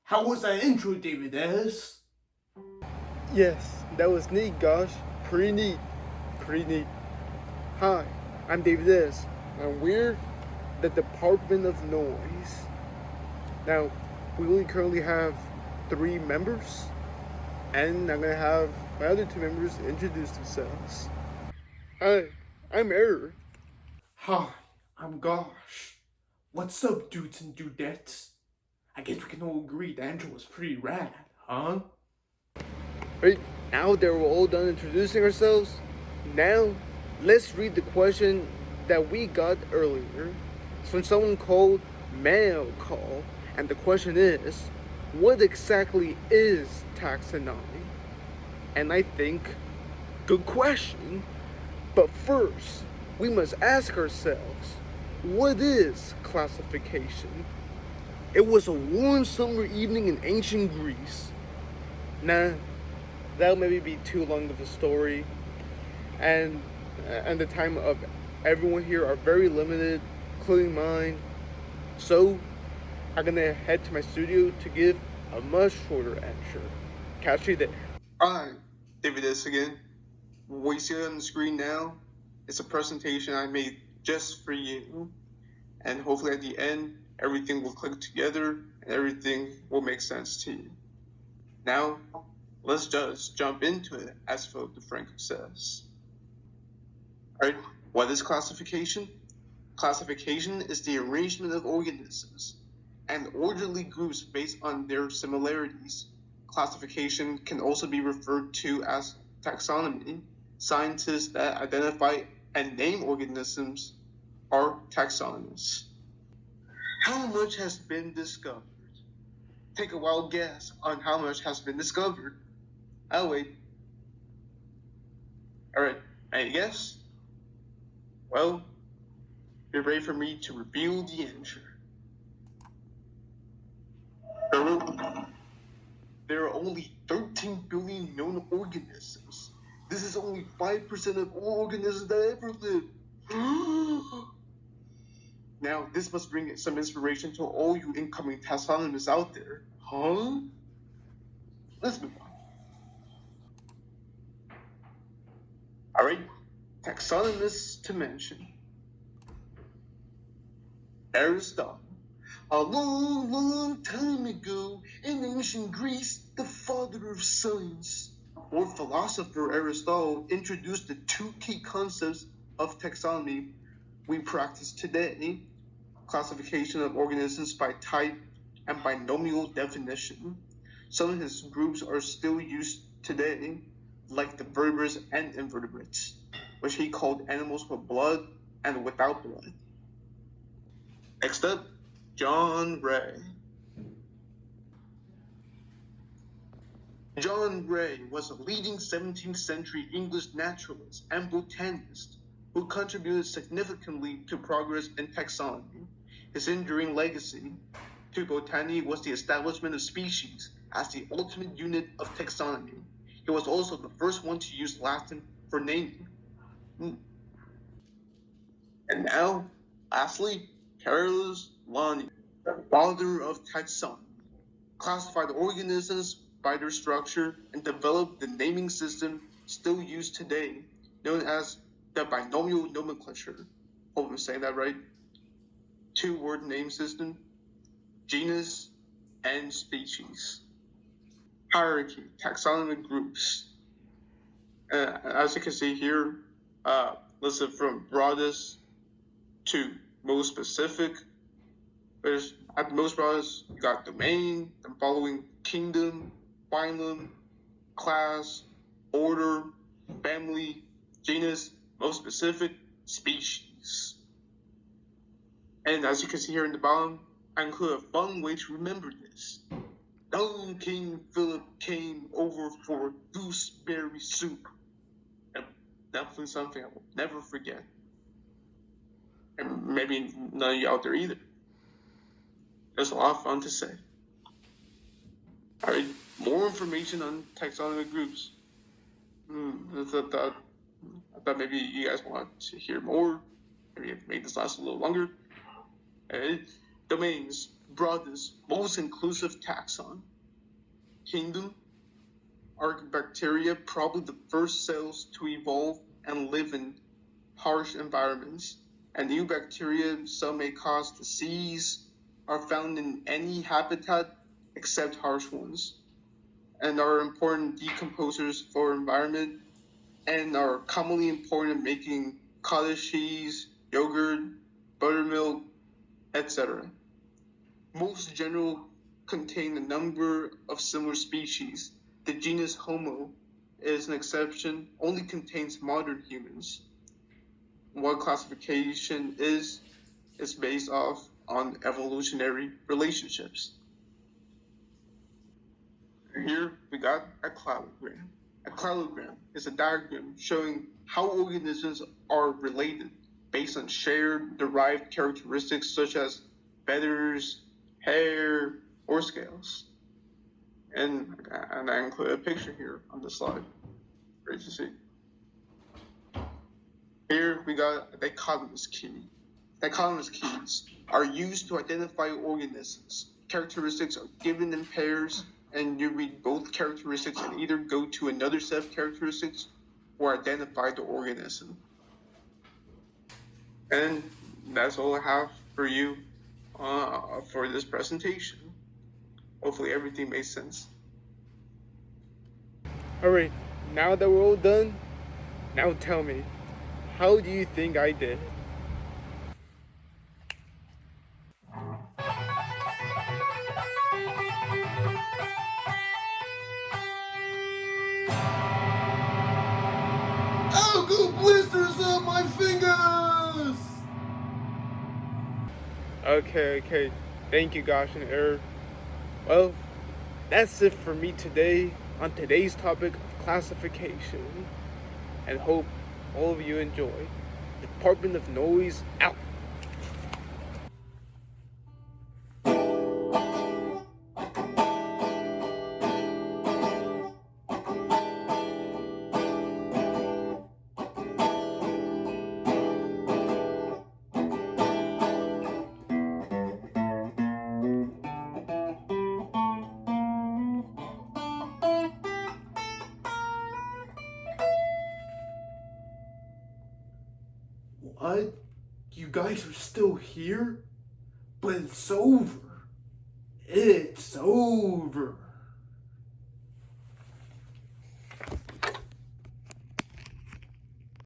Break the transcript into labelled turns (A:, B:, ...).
A: How was that intro, David S?
B: Yes, that was neat, gosh. Pretty neat. Pretty neat. Hi, I'm David S. And we're the Department of Noise. Now, we only currently have 3 members, and I'm gonna have my other 2 members introduce themselves. Hi, I'm Error.
A: Hi, I'm Gosh. What's up, dudes and dudettes? I guess we can all agree the intro was pretty rad, huh?
B: Right now that we're all done introducing ourselves, now let's read the question that we got earlier. It's from someone called Mail Call, and the question is, what exactly is taxonomy? And I think, good question. But first, we must ask ourselves, what is classification? It was a warm summer evening in ancient Greece. Nah, that'll maybe be too long of a story, and the time of everyone here are very limited, including mine. So I'm gonna head to my studio to give a much shorter answer. Catch you there.
C: Hi, David S. again. What you see on the screen now is a presentation I made just for you. And hopefully at the end, everything will click together and everything will make sense to you. Now, let's just jump into it, as Philip DeFranco says. Alright, what is classification? Classification is the arrangement of organisms and orderly groups based on their similarities. Classification can also be referred to as taxonomy. Scientists that identify and name organisms are taxonomists. How much has been discovered? Take a wild guess on how much has been discovered. I'll wait. Alright, any guess? Well, you're ready for me to reveal the answer. There are only 13 billion known organisms. This is only 5% of all organisms that ever lived. Now, this must bring some inspiration to all you incoming taxonomists out there. Huh? Let's move on. Alright, taxonomists to mention. Aristotle. A long, long time ago, in ancient Greece, the father of science, or philosopher Aristotle, introduced the 2 key concepts of taxonomy we practice today: classification of organisms by type and binomial definition. Some of his groups are still used today, like the vertebrates and invertebrates, which he called animals with blood and without blood. Next up, John Ray. John Ray was a leading 17th century English naturalist and botanist who contributed significantly to progress in taxonomy. His enduring legacy to botany was the establishment of species as the ultimate unit of taxonomy. He was also the first one to use Latin for naming. And now, lastly, Carolus Lonnie, the father of taxonomy, classified organisms by their structure and developed the naming system still used today, known as the binomial nomenclature. Hope I'm saying that right. 2-word name system, genus and species. Hierarchy, taxonomic groups. As you can see here, listed from broadest to most specific. There's at the most broadest, you got domain, then following kingdom, phylum, class, order, family, genus, most specific, species. And as you can see here in the bottom, I include a fun way to remember this. Young King Philip came over for gooseberry soup. Definitely something I will never forget. And maybe none of you out there either. There's a lot of fun to say. Alright, more information on taxonomic groups. I thought maybe you guys want to hear more. Maybe make this last a little longer. Domains, broadest, most inclusive taxon. Kingdom, Archaebacteria, probably the first cells to evolve and live in harsh environments. And new bacteria, some may cause disease, are found in any habitat except harsh ones, and are important decomposers for environment, and are commonly important in making cottage cheese, yogurt, buttermilk, etc. Most general contain a number of similar species. The genus Homo is an exception, only contains modern humans. What classification is based off on evolutionary relationships. Here we got a cladiogram. A cladiogram is a diagram showing how organisms are related based on shared derived characteristics such as feathers, hair, or scales. And I include a picture here on the slide for you to see. Here we got a dichotomous key. Dichotomous keys are used to identify organisms. Characteristics are given in pairs, and you read both characteristics and either go to another set of characteristics or identify the organism. And that's all I have for you for this presentation. Hopefully everything makes sense.
B: Alright, now that we're all done, now tell me, how do you think I did?
A: I'll go blisters on my fingers!
B: Okay. Thank you, Gosh and Error. Well, that's it for me today on today's topic of classification. And hope all of you enjoy. Department of Noise out.
A: What? You guys are still here? But it's over. It's over.